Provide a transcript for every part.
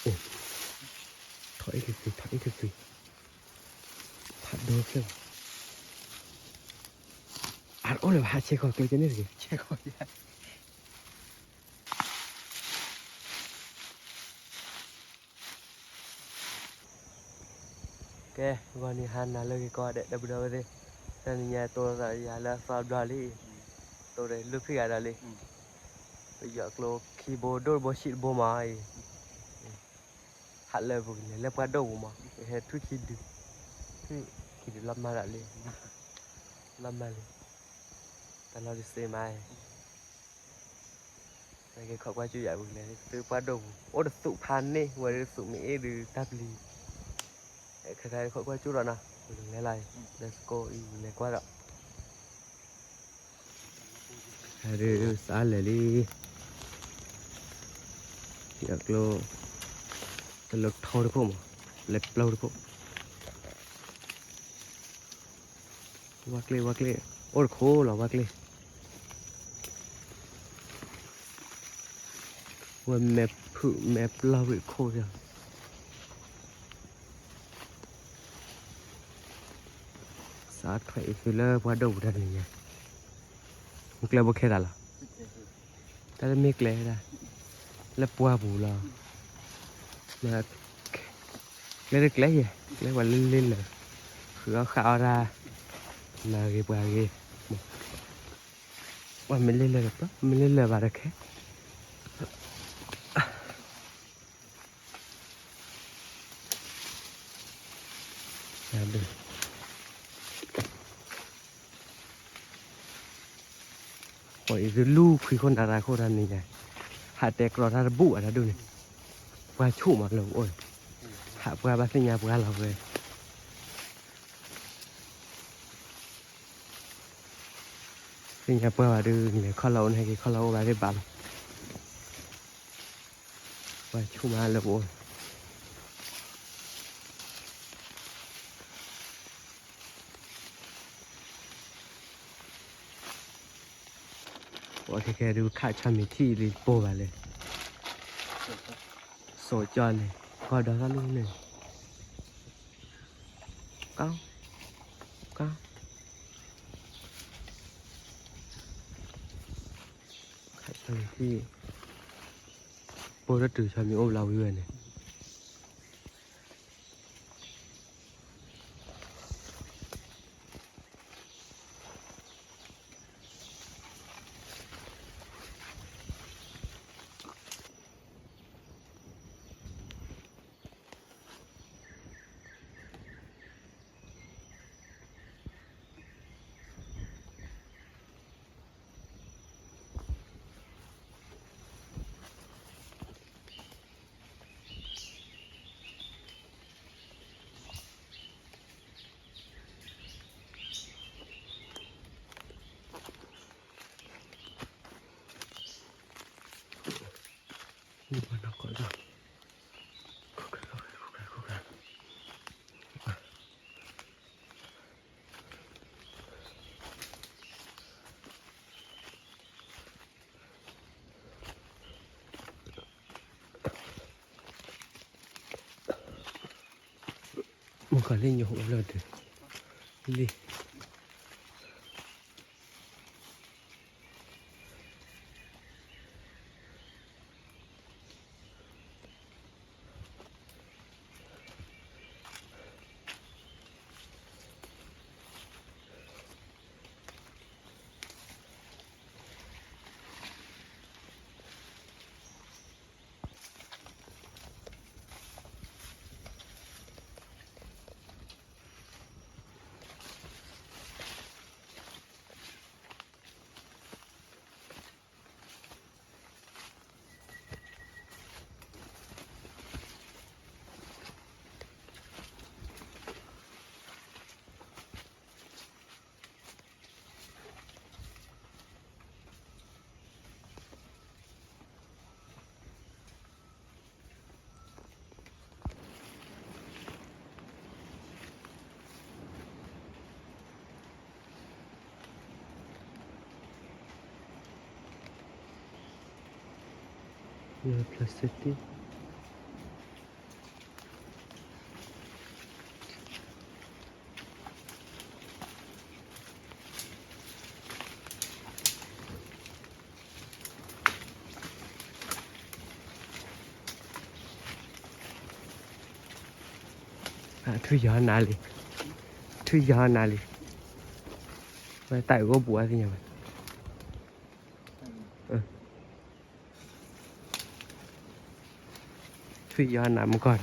오, 더 이겼어, 더 이겼어. 다 넣었어. 아, 오늘 봐, 제거 깨지네, 이게. 제거야. Ok,วันนี้ฮันน่ะเลยก็ได้ดับเบิลเลยแต่เนี่ยตัวอะไรยาละฟาบดาลีตัวเลยลูกพี่อะไรเลยไปอยากโลคีย์บอร์ดบอชิดบอมาหัดเลยพวกนี้แล้วก็ดูมาเฮ็ดทุกคิดดูคิดดูรับมาละเลยรับมาเลยแต่เราจะเสียมาแต่ก็ขอบว่าจุ๋ยพวกนี้ตัวก็ดูโอ้สุพรรณนี่วันสุมีหรือทับลีใครๆขอบว่าจุ๋ยแล้วนะเลยไร let's go อีกเลยกว่าละ Aduh, salah li. Ya kalau telur thau được không? Lep lâu được không? Wakle. Or khô là wakle. One map lâu bị khô rồi. Sát phải filler qua đầu ra này. Mukle bokhe ra la. Ta là mekle ra. Lep qua bù la. Mà lấy được lấy gì? Lấy qua lên là khứa khảo ra là ghê qua ghê. Và mình lên là được đó, mình lên là vào được hết. Làm được. Hỏi cái lu khi con đã ra khô ra này này. Hạ tẹt rồi ra bụ ở đó đâu này. Qua chủ mà lồng ôi. Hạ qua bác sinh nhà qua lồng về. Sinh nhà qua đưa này kho lồng hay cái kho lồng vào cái bằm. Qua chủ mà lồng ôi. Ôi cái đưa khá cho mình thi đi bố vào lên. Sổ cho này. Qua đó ra luôn này. Cao. Khá cho mình thi. Bố rất trừ cho mình ôm lâu như này. Nhưng mà nó có rồi. Cố gắng. Một cái lên nhiều hộ lần rồi. Đi. Il y a la place 7. Thui gió nà li. Thui gió nà li. Mày tại gỗ bùa gì nhỉ mày? Thui gió nà một con.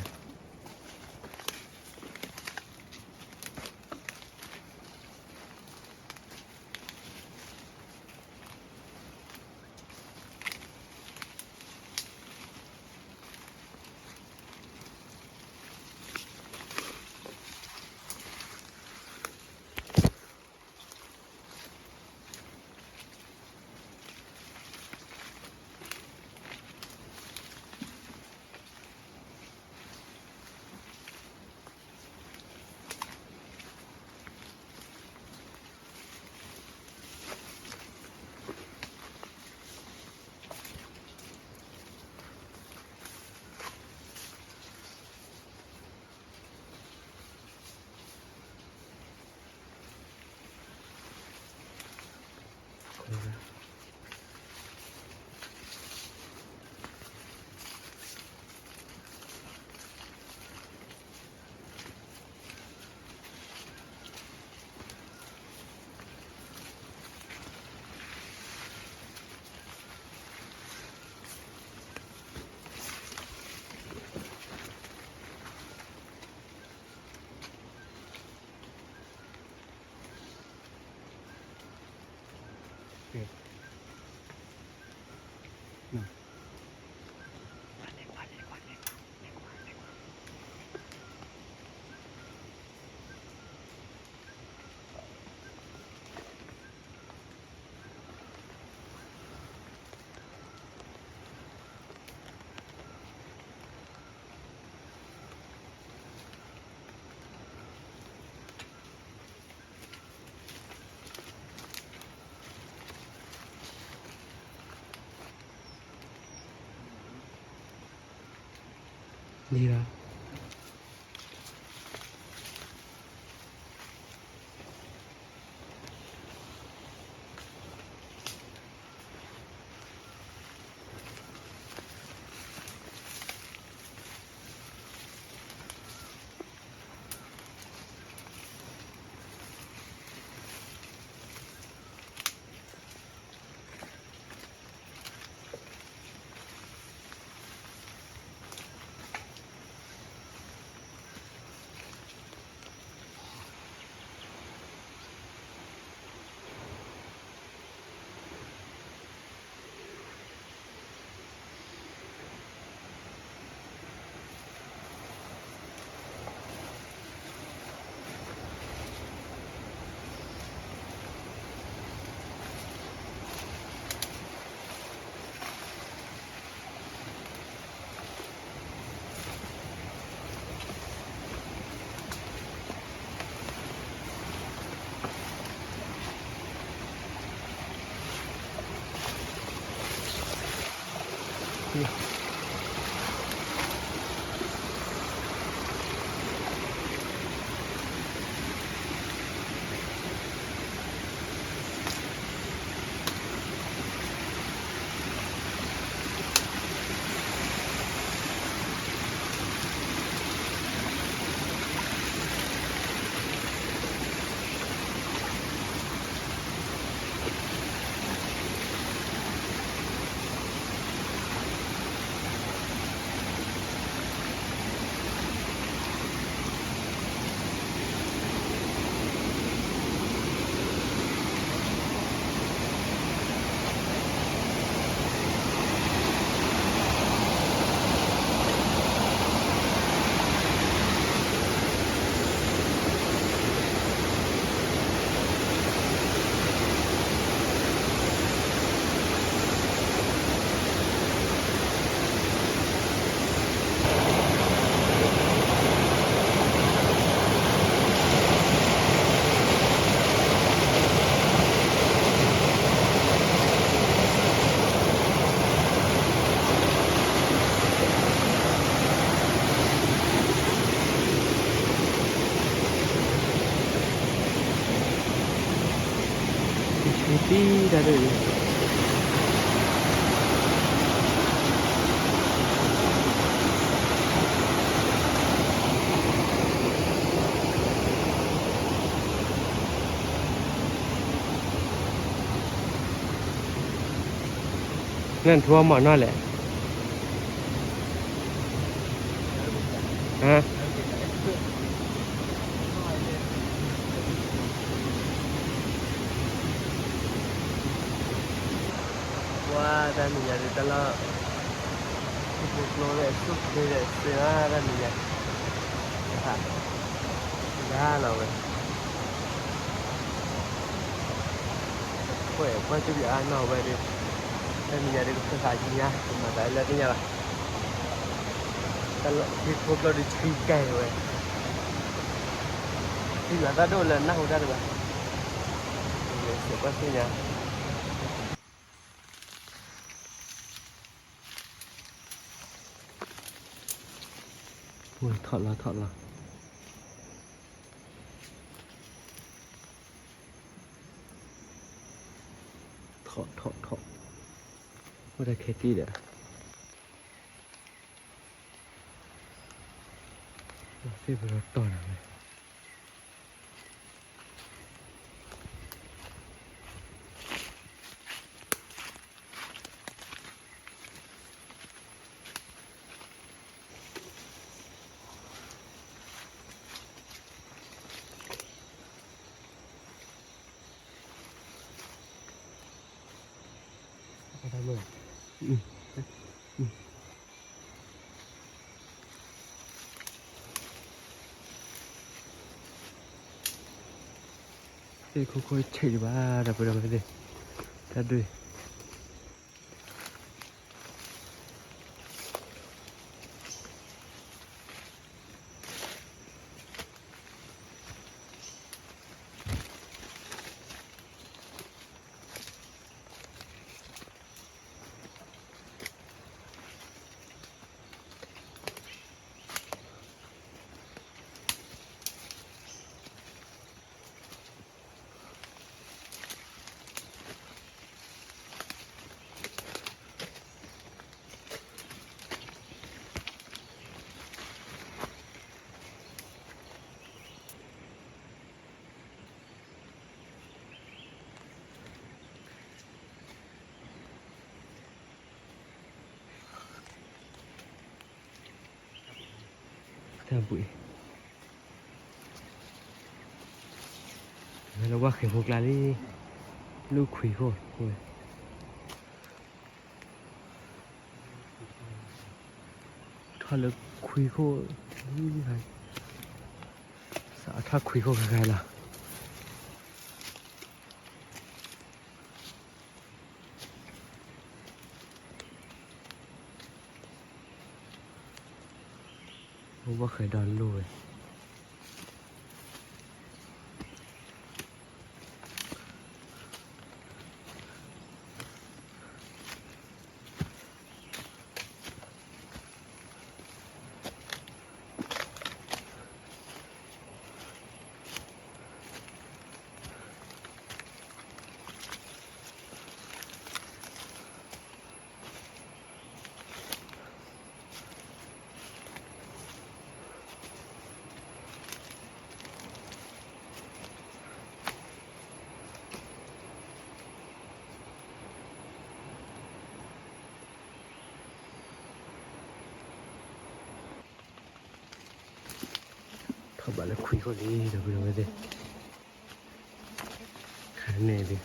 Đi đâu? Tidak. นั่นทั่วหมอนนั่นแหละฮะว่าด้านนี้อย่าได้ตลอดทุกโลเลยสุดเลยเสือด้านนี้อย่าค่ะด้าเราเลยôi qua chỗ bị ăn nào vậy đi đây mình đi cái xài gì nha mà tại lên cái nhà là ta lại cái hôm đó đi chơi kè rồi thì là ta đôi lần nào ra được à sẽ qua cái nhà ui thật là thọไม่ได้เคที่เด้อที่เป็นรถต่อนะเลยได้เลยค่อยๆเฉยว่าเราไปดูกันดิถ้าดูทำปุ๋ยแล้วว่าเข็มพวกลาลี่ลูกขุยโคตรโว้ยถ้าเลิกขุยโคตรนี่ใครสาถ้าขุยโคตรใครล่ะผมว่าเคยโดนลุยเขาบอกแล้วคุยคนนี้เดี๋ยวไปดูกันดิขาเน่ดิ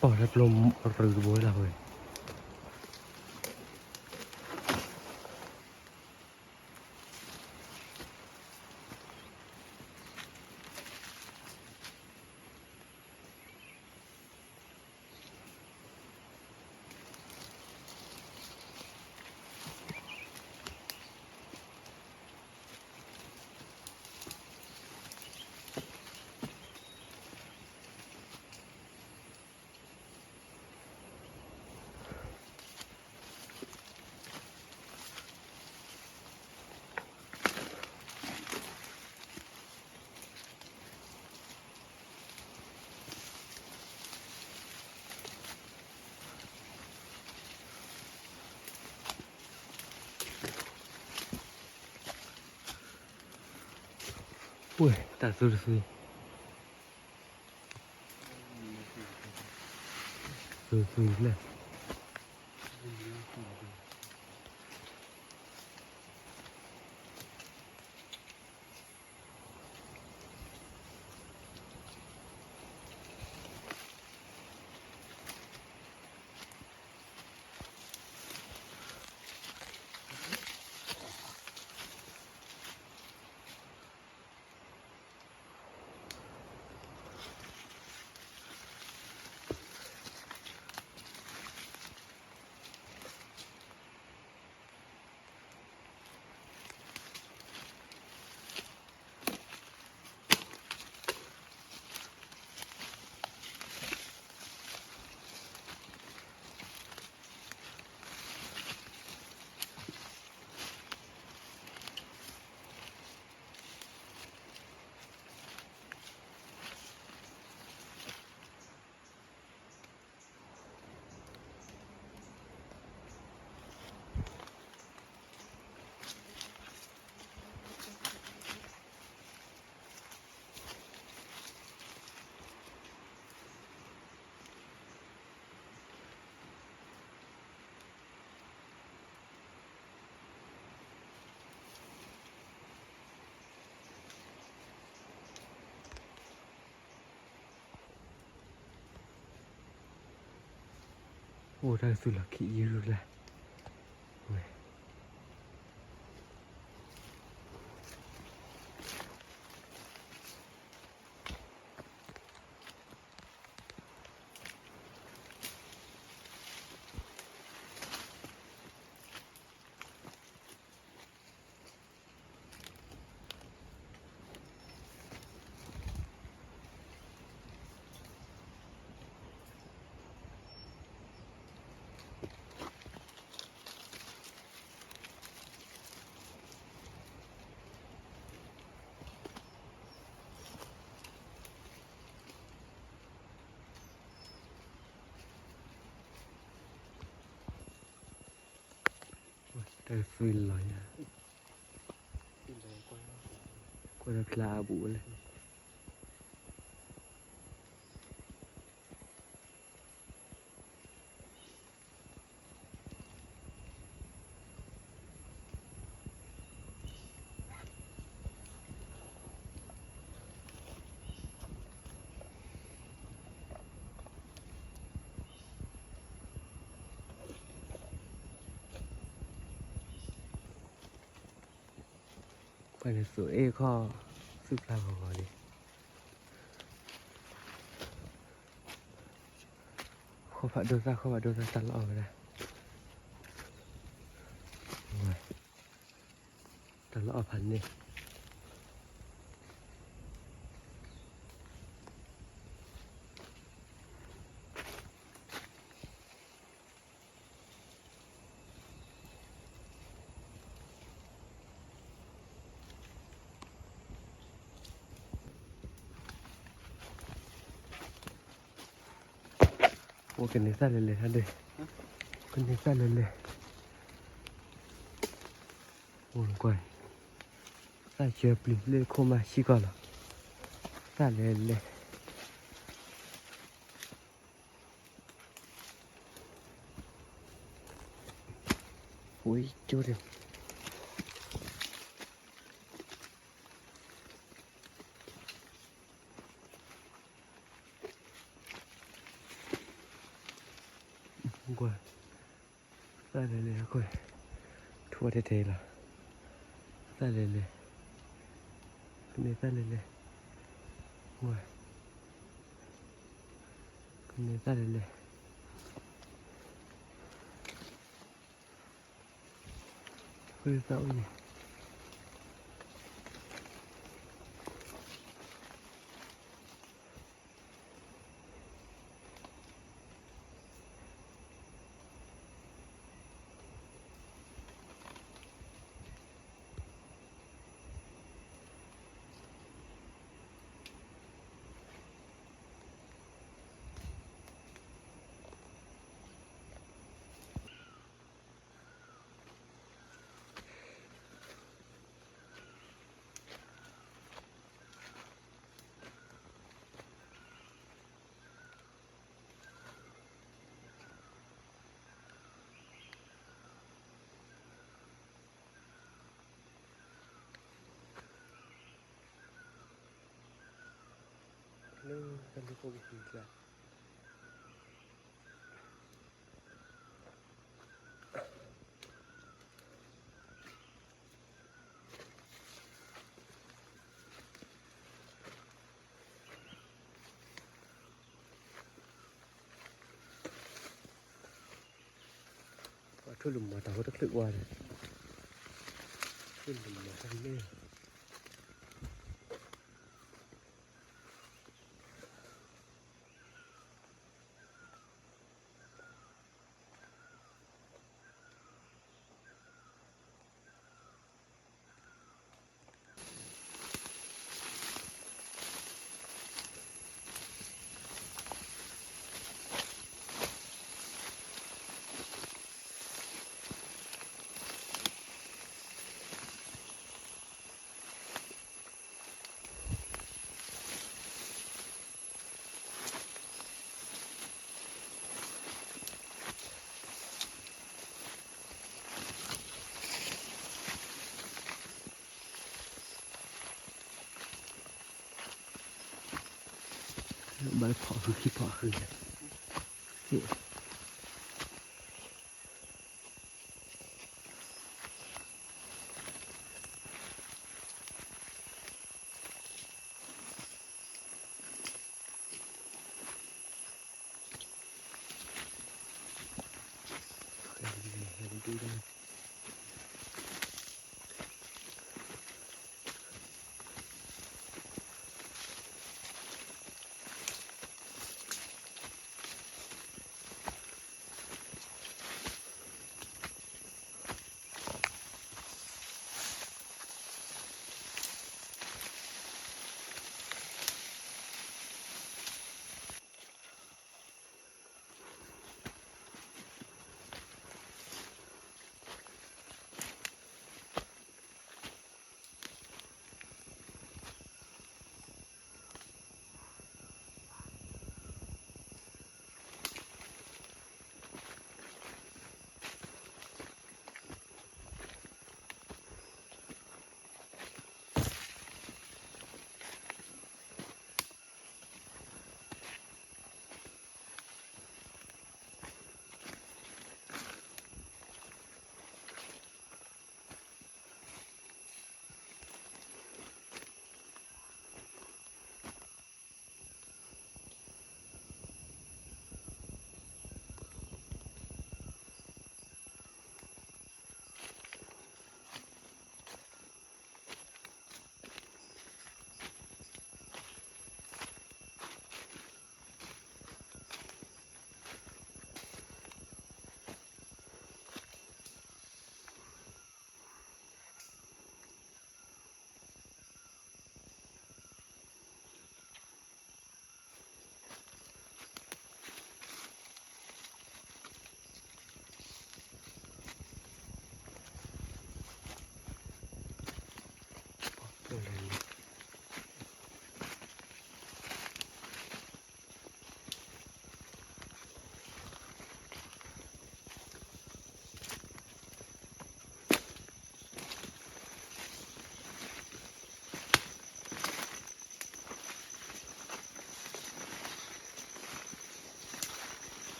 bỏ rất lùm rừ bối là rồi อุ้ยตัดสุดสุดเลย Ồ, đang sự là kỹ dữ là ui. Đang phơi lại à, qua là lạ bụi lên. Phải là sửa e kho sức làm vào đi. Không phải đưa ra tắt lọ rồi đây. Rồi. Tắt lọ phản đi. Ủa cái này ra lên lên hả đây? Cái này ra lên lên. Ủa quay. Ra chơi plin lên không mà chỉ còn là ra lên lên. Ui chú được. qua ra đây coi thua thế thế là ra đây cái này ra đây qua cái này ra đây hơi dạo nhỉ nó cần đi cô bị là thôi lùm mà tao rất tự qua rồi thôi lùm mà sang đây bãi phỏ hư khi phỏ hư đi đây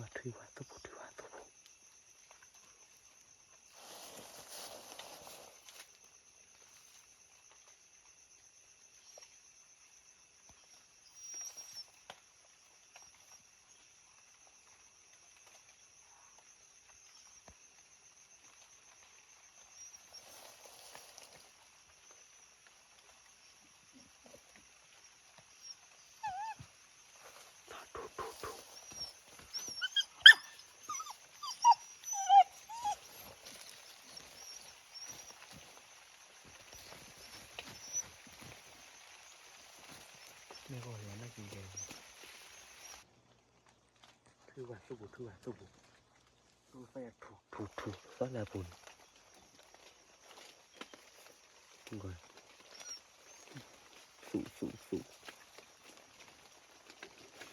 哇，推完都不推完都不。那个原来几个？推完都不推完都不。都发现土，算了不。应该。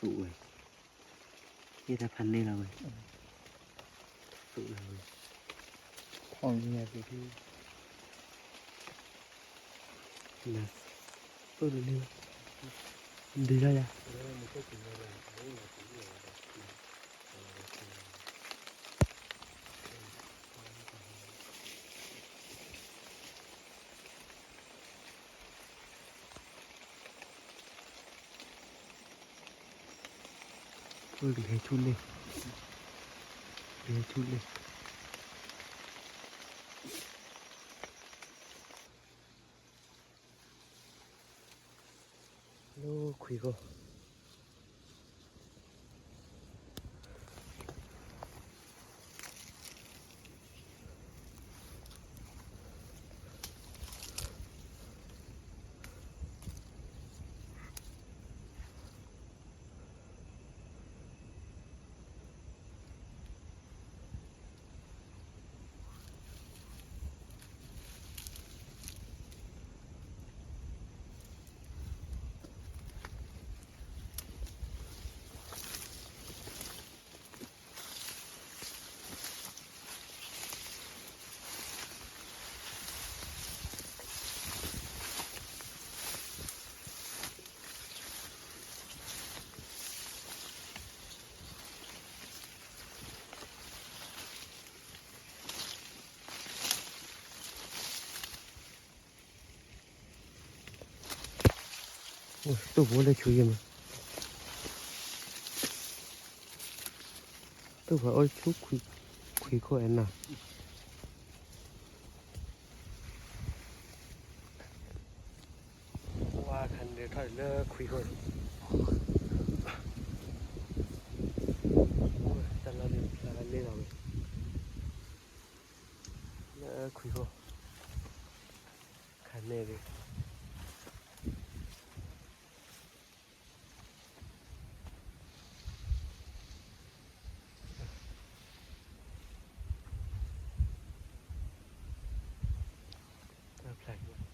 สูเว้ยนี่ถ้าพันนี่เราเว้ยสูเราเว้ยของเนี่ยคือที่นะตัวนี้ดีแล้วจ้ะเฮ้ยเหลือชุดเลยเหลือชุดเลยโน้คุยก็โอ้ยตัวหัวเลยช่วยมั้ยตัวหัวโอ้ยชุกคุยก็เอ็นน่ะว่าคันเดียวเท่าเลิกคุยก็แต่ละเล่เราเลิกคุยก็คันเนี่ยเลย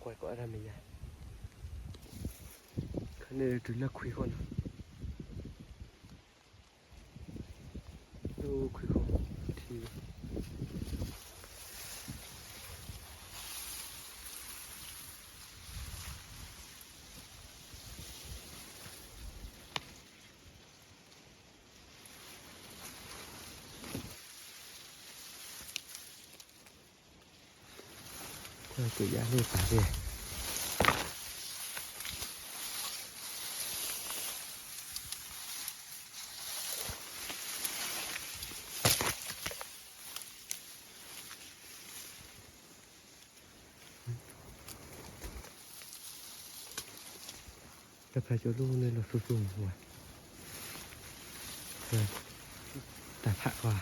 กว่าก็อะไรไม่ยากคันนี้ถึงแล้วคุยก่อนดูคุยก่อนทีก็จะย้ายไปป่าเลยแต่ใครจะรู้เนี่ยเราสู้ๆหัวแต่ผักว่า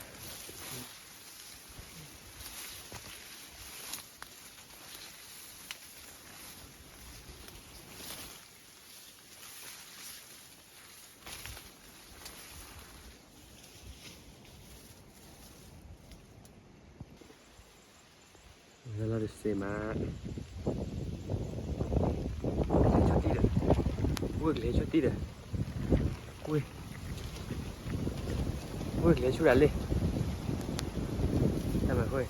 แล้วเราจะเสมาชุดที่เด้ออุ้ยเลยชุดที่เด้ออุ้ยเลยชุดอะไรทำไมเฮ้ย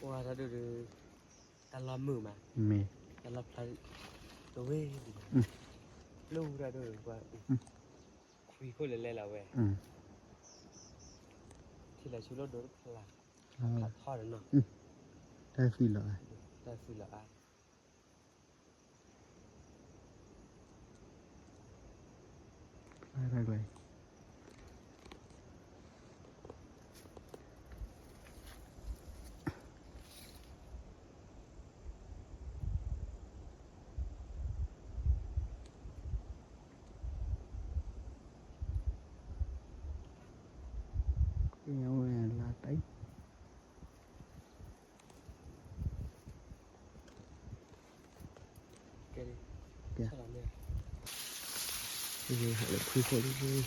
哇，他就是他拉木嘛， เม 他拉他ตัวเว้ยลูกได้ด้วยกว่าคุยคนเล่นๆแล้วเว้ย อืม ที่เราชูรถโดนพลา อ๋อ ขาดทอดแล้วเนาะ ได้ฟรีเหรอ ได้ฟิลละอ่ะ ได้เลย kéo là đấy แกดิ แก ใช่แล้วเนี่ยนี่หาเลยคุยคนเลย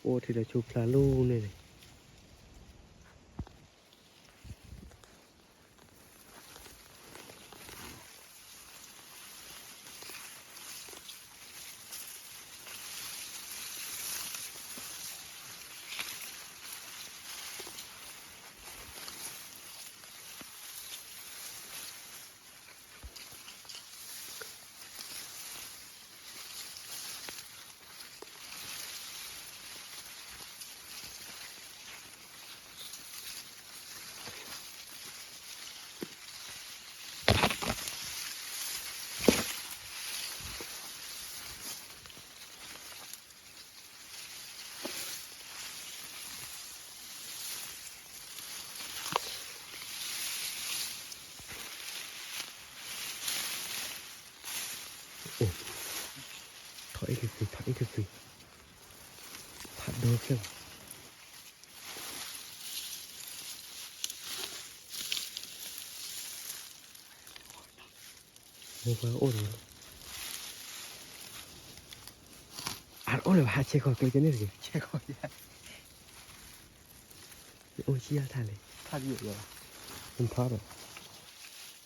โอ้ที่เราชูพลาลูกเนี่ยถอยอีกสิผัดโดนเครื่องโอ้โหโอ้โหอ่านโอ้เลยว่าเช็คก่อนเกลือจะเนี่ยสิ เช็คก่อน โอ้ชี้ยาท่าเลย ถ้าอยู่เลย มันทอดอ่ะ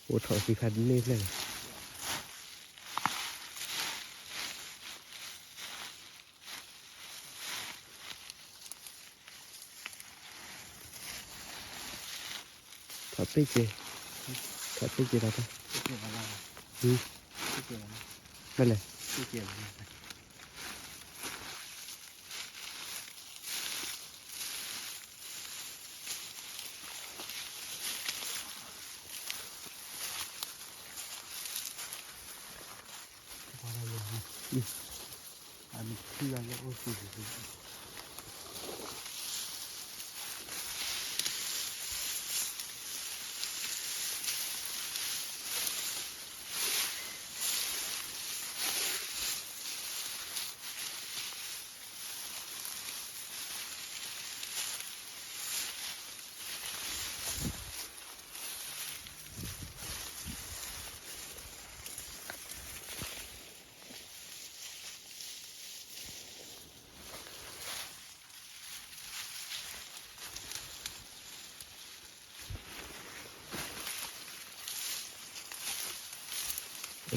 โอ้ถอดสีขาดนี่เลยถอดไปเจเราปะ ไม่เกี่ยวอะไร อืม ไม่เกี่ยวอะไร นั่นแหละ ไม่เกี่ยวอะไรพอเราเลยอันนี้คืออะไรโอ้สิ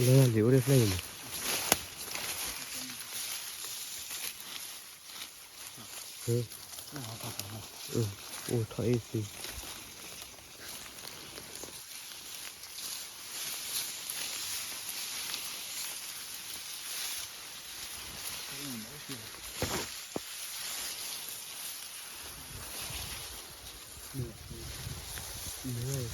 แล้วเหลียวได้ไฟมั้ยเออโอ้ถอยสิ เหนื่อย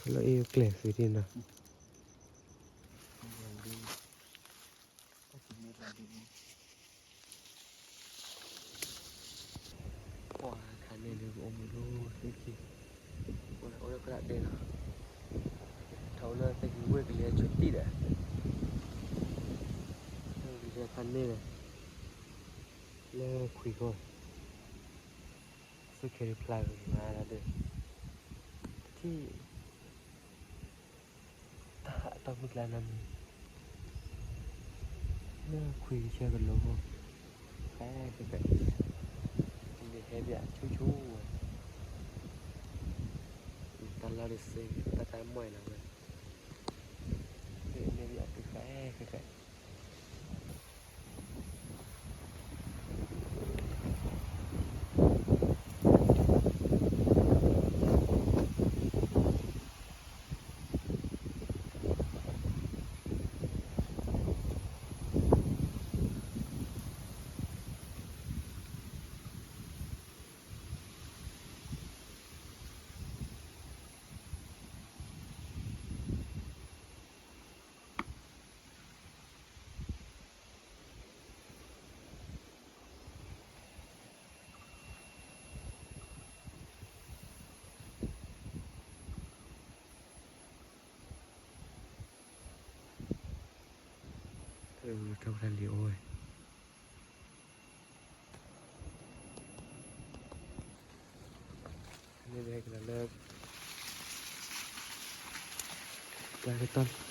ทุเรศเกล็ดสิทีนะว้าคันนี้เดี๋ยวโอ้ไม่รู้สิสิโอ้ยโอ้ยกระเด็นเท่านั้นแต่กี่เว้ยก็เลยชุดตีเลยเดี๋ยวคันนี้เลยแล้วคุยก่อน สุเคริพลายมาแล้วเด้อที่ตาต้องมีการนำเมื่อคุยเชื่อกันโลกแค่คือแบบมีเฮดแบบชู้ๆตอนเราได้ซื้อตาตามมวยแล้วเลยเนี่ยแบบคือแค่คือแบบเท่ากันดีโอ้ยนี่เด็กแล้วเลิกไปกันต้น